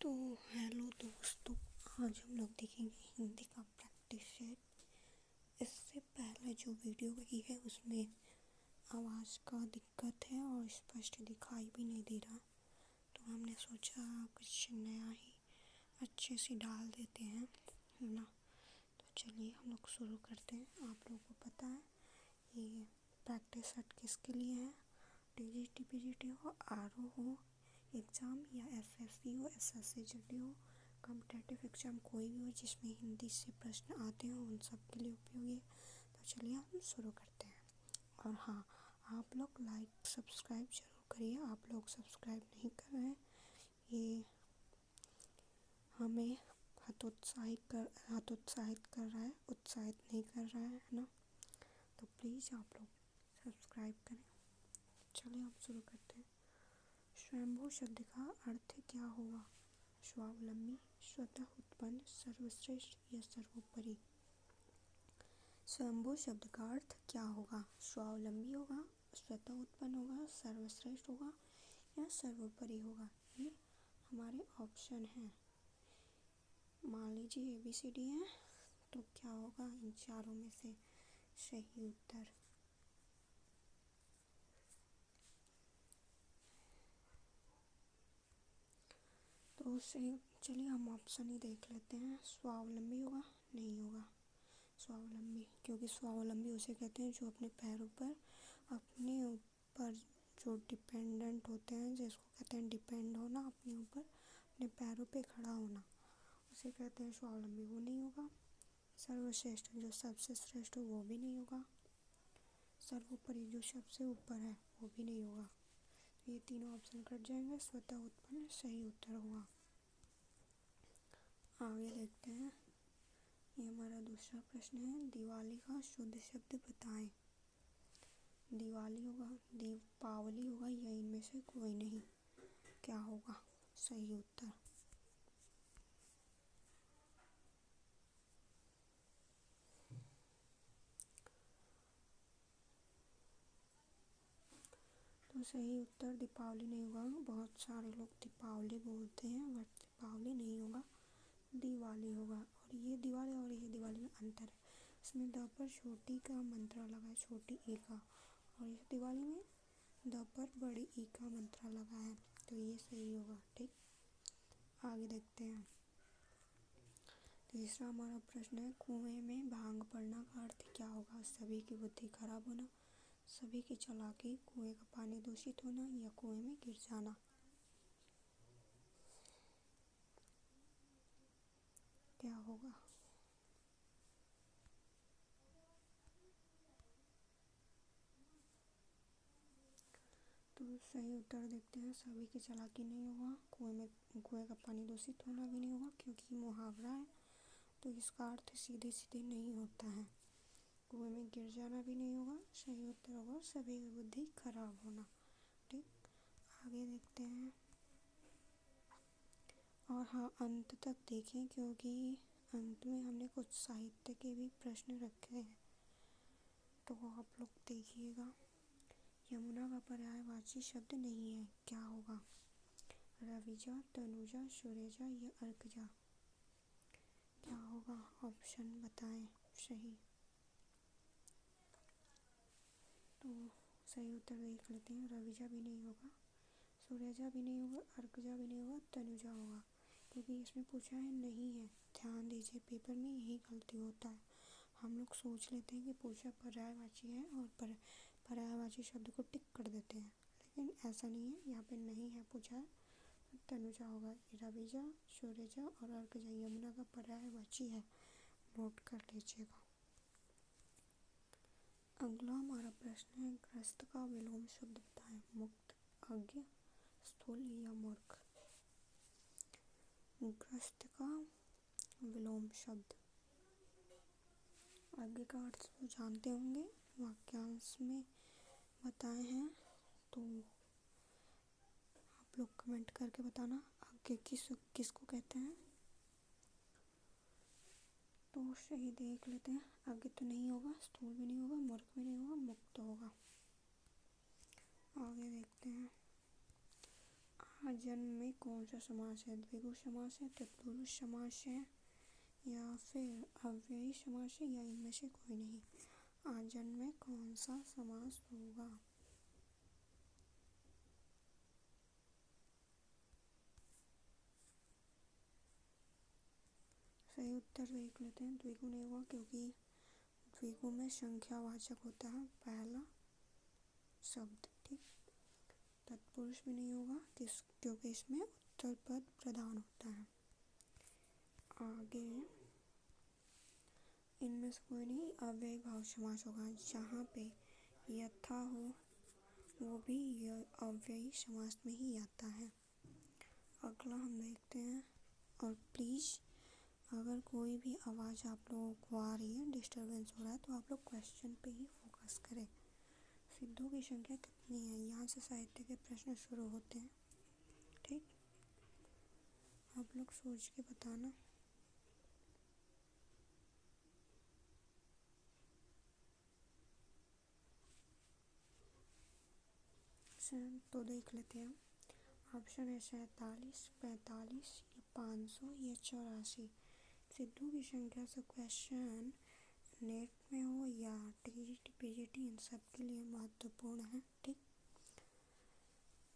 तो हेलो दोस्तों, आज हम लोग देखेंगे हिंदी का प्रैक्टिस सेट। इससे पहले जो वीडियो की है उसमें आवाज़ का दिक्कत है और स्पष्ट दिखाई भी नहीं दे रहा, तो हमने सोचा कुछ नया ही अच्छे से डाल देते हैं, है ना। तो चलिए हम लोग शुरू करते हैं। आप लोगों को पता है ये प्रैक्टिस सेट किसके लिए है? टीजीटी पीजीटी हो, आरओ हो एग्ज़ाम, या एसएससी हो, एसएससी जीडी हो, कॉम्पिटिटिव एग्ज़ाम कोई भी हो जिसमें हिंदी से प्रश्न आते हो, उन सब के लिए उपयोगी है। तो चलिए हम शुरू करते हैं। और हाँ, आप लोग लाइक सब्सक्राइब जरूर करिए। आप लोग सब्सक्राइब नहीं कर रहे हैं, ये हमें हतोत्साहित कर रहा है, उत्साहित नहीं कर रहा है ना। तो प्लीज़ आप लोग सब्सक्राइब करें। चलिए हम शुरू करते हैं। स्वयंभू शब्द का अर्थ क्या होगा? स्वावलंबी, स्वतः उत्पन्न, सर्वश्रेष्ठ या सर्वोपरि। स्वयंभू शब्द का अर्थ क्या होगा? स्वावलंबी होगा, स्वतः उत्पन्न होगा, सर्वश्रेष्ठ होगा या सर्वोपरि होगा। ये हमारे ऑप्शन हैं। मान लीजिए ABCD है, तो क्या होगा इन चारों में से सही उत्तर? तो सही, चलिए हम ऑप्शन ही देख लेते हैं। स्वावलंबी होगा? नहीं होगा स्वावलंबी, क्योंकि स्वावलंबी उसे कहते हैं जो अपने पैरों पर, अपने ऊपर जो डिपेंडेंट होते हैं, जिसको कहते हैं डिपेंड होना, अपने ऊपर अपने पैरों पे खड़ा होना, उसे कहते हैं स्वावलंबी। वो नहीं होगा। सर्वश्रेष्ठ, जो सबसे श्रेष्ठ हो, वो भी नहीं होगा। सर्वोपरि, जो सबसे ऊपर है, वो भी नहीं होगा। ये तीनों ऑप्शन कट जाएंगे। स्वतः उत्पन्न सही उत्तर होगा। आगे देखते हैं। ये हमारा दूसरा प्रश्न है। दिवाली का शुद्ध शब्द बताएं। दिवाली होगा, दीपावली होगा, या इनमें से कोई नहीं। क्या होगा सही उत्तर? तो सही उत्तर दीपावली नहीं होगा। बहुत सारे लोग दीपावली बोलते हैं, बट दीपावली नहीं होगा, दिवाली होगा। और ये दिवाली और ये दिवाली में अंतर है। इसमें द पर छोटी का मंत्रा लगा है, छोटी ई का, और इस दिवाली में द पर बड़ी ई का मंत्रा लगा है, तो ये सही होगा। ठीक, आगे देखते हैं। तीसरा हमारा प्रश्न है। कुएं में भांग पड़ना का अर्थ क्या होगा? सभी की बुद्धि खराब होना, सभी की चालाकी, कुएं का पानी दूषित होना, या कुएं में गिर जाना। क्या होगा? तो सही उत्तर देखते हैं। सभी की चालाकी नहीं होगा, कुएं का पानी दूषित होना भी नहीं होगा, क्योंकि मुहावरा है, तो इसका अर्थ सीधे सीधे नहीं होता है। कुएं में गिर जाना भी नहीं होगा। सही उत्तर होगा सभी की बुद्धि खराब होना। ठीक, आगे देखते हैं। और हाँ, अंत तक देखें, क्योंकि अंत में हमने कुछ साहित्य के भी प्रश्न रखे हैं, तो आप लोग देखिएगा। यमुना का पर्यायवाची शब्द नहीं है, क्या होगा? रविजा, तनुजा, सुरेजा या अर्कजा। क्या होगा? ऑप्शन बताएं सही। तो सही उत्तर देख लेते हैं। रविजा भी नहीं होगा, सुरेजा भी नहीं होगा, अर्कजा भी नहीं होगा, तनुजा होगा, क्योंकि इसमें पूछा है नहीं है। ध्यान दीजिए, पेपर में यही गलती होता है। हम लोग सोच लेते हैं कि पूछा पर्यायवाची है और पर्यायवाची शब्द को टिक कर देते हैं, लेकिन ऐसा नहीं है। यहाँ पे नहीं है पूछा है, तनुजा होगा। रविजा, सुरेजा और अर्कजा यमुना का पर्यायवाची है, नोट कर लीजिएगा। अगला हमारा प्रश्न है। ग्रस्त का विलोम शब्द बताएं। मुक्त, अज्ञ, स्थूल या मूर्ख। ग्रस्त का विलोम शब्द। अज्ञ का अर्थ तो जानते होंगे, वाक्यांश में बताए हैं, तो आप लोग कमेंट करके बताना अज्ञ किसको कहते हैं। तो सही देख लेते हैं। अज्ञ तो नहीं होगा, स्थूल भी नहीं होगा, मूर्ख भी नहीं होगा, मुक्त होगा। आगे देखते हैं। आजन्म में कौन सा समास है? द्विगु समास है, तत्पुरुष समास है, या फिर अव्ययी समास है, या इनमें से कोई नहीं? आजन्म में कौन सा समास होगा? सही उत्तर देख लेते हैं। द्विगु नहीं होगा क्योंकि द्विगु में संख्यावाचक होता है पहला शब्द। ठीक। तत्पुरुष भी नहीं होगा क्योंकि इसमें उत्तर पद प्रधान होता है। आगे इनमें से कोई नहीं। अव्ययी भाव समास होगा, जहाँ पे यथा हो वो भी अव्ययी समास में ही आता है। अगला हम देखते हैं। और प्लीज़ अगर कोई भी आवाज़ आप लोगों को आ रही है, डिस्टर्बेंस हो रहा है, तो आप लोग क्वेश्चन पे ही फोकस करें। सिद्धों की संख्या कितनी है? यहाँ से साहित्य के प्रश्न शुरू होते हैं। ठीक, आप लोग सोच के बताना। तो देख लेते हैं। ऑप्शन है 47, 45, 500 या 84। सिद्धों की संख्या से क्वेश्चन नेट में हो या टीजीटी पीजीटी, इन सब के लिए महत्वपूर्ण है। ठीक,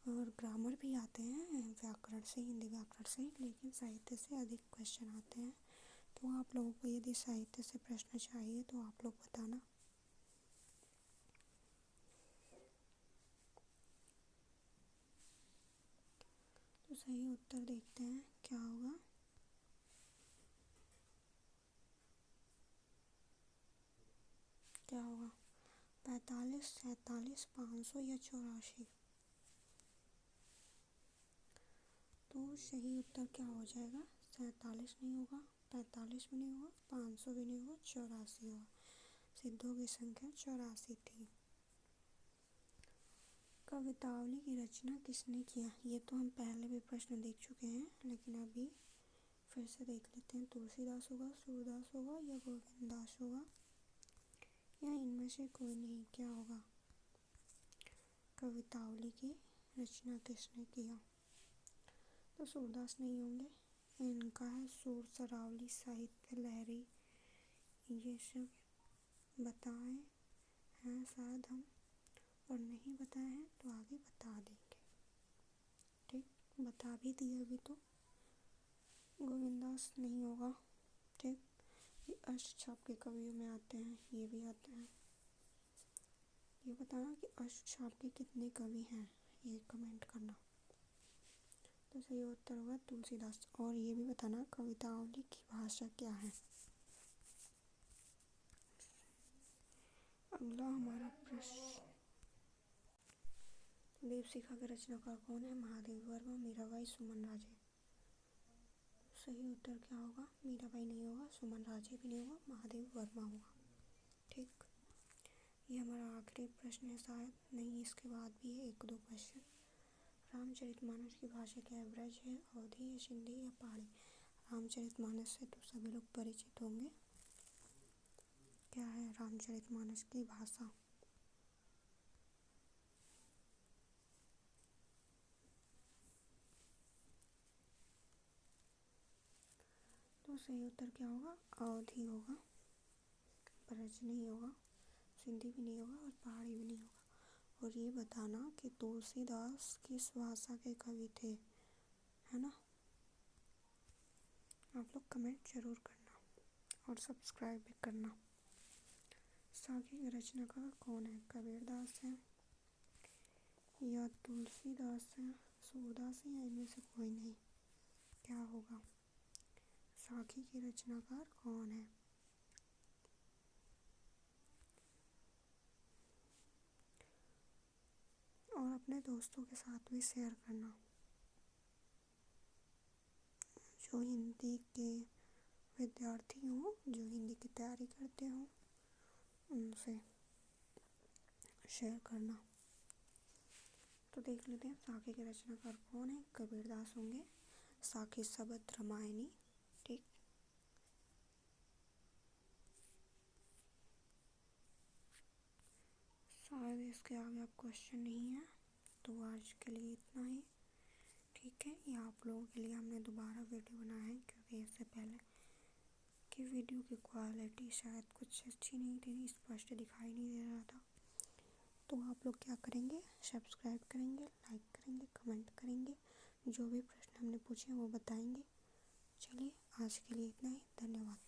और ग्रामर भी आते हैं व्याकरण से, हिंदी व्याकरण से, लेकिन साहित्य से अधिक क्वेश्चन आते हैं। तो आप लोगों को यदि साहित्य से प्रश्न चाहिए तो आप लोग बताना। तो सही उत्तर देखते हैं क्या होगा। क्या होगा? 45, 47, 500 या 84? तो सही उत्तर क्या हो जाएगा? 47 नहीं होगा, 45 भी नहीं होगा, 500 भी नहीं होगा, 84 होगा। सिद्धों की संख्या 84 थी। कवितावली की रचना किसने किया? ये तो हम पहले भी प्रश्न देख चुके हैं, लेकिन अभी फिर से देख लेते हैं। तुलसीदास होगा, सूरदास होगा, या गोविंददास होगा, या इनमें से कोई नहीं? क्या होगा? कवितावली की रचना किसने किया? तो सूरदास नहीं होंगे। इनका है सुर सरावली, साहित्य लहरी, ये सब बताए हैं शायद हम, और नहीं बताए हैं तो आगे बता देंगे। ठीक, बता भी दिए अभी तो। गोविंददास नहीं होगा। ठीक, ये अष्टछाप के कवियों में आते हैं, ये भी आते हैं। ये बताना कि अष्टछाप के कितने कवि हैं, ये कमेंट करना। तो सही उत्तर होगा तुलसीदास। और ये भी बताना कवितावली की भाषा क्या है। अगला हमारा प्रश्न, दीपशिखा के रचनाकार कौन है? महादेव वर्मा, मीराबाई, सुमन राजे। सही उत्तर क्या होगा? मीराबाई नहीं होगा, सुमन राजे भी नहीं होगा, महादेव वर्मा होगा। ठीक, ये हमारा आखिरी प्रश्न है शायद, नहीं इसके बाद भी है 1-2 क्वेश्चन। रामचरितमानस की भाषा क्या है? ब्रज है, अवधी है, सिंधी या पहाड़ी? रामचरितमानस से तो सभी लोग परिचित होंगे। क्या है रामचरितमानस की भाषा? तो सही उत्तर क्या होगा? अवधी होगा। ब्रज नहीं होगा, सिंधी भी नहीं होगा, और पहाड़ी भी नहीं होगा। और ये बताना कि तुलसीदास किस भाषा के कवि थे, है ना? आप लोग कमेंट जरूर करना और सब्सक्राइब भी करना। साखी के रचनाकार कौन है? कबीरदास है, या तुलसीदास है, सूरदास है, या इनमें से कोई नहीं? क्या होगा? साखी के रचनाकार कौन है? और अपने दोस्तों के साथ भी शेयर करना, जो हिंदी के विद्यार्थी हों, जो हिंदी की तैयारी करते हों, उनसे शेयर करना। तो देख लेते हैं साखी के रचनाकार कौन है। कबीरदास होंगे। साखी शब्द रामायणी। ठीक, शायद इसके आगे अब क्वेश्चन नहीं है, तो आज के लिए इतना ही। ठीक है, ये आप लोगों के लिए हमने दोबारा वीडियो बनाया है क्योंकि इससे पहले की वीडियो की क्वालिटी शायद कुछ अच्छी नहीं थी, स्पष्ट दिखाई नहीं दे रहा था। तो आप लोग क्या करेंगे, सब्सक्राइब करेंगे, लाइक करेंगे, कमेंट करेंगे, जो भी प्रश्न हमने पूछे वो बताएंगे। चलिए आज के लिए इतना ही, धन्यवाद।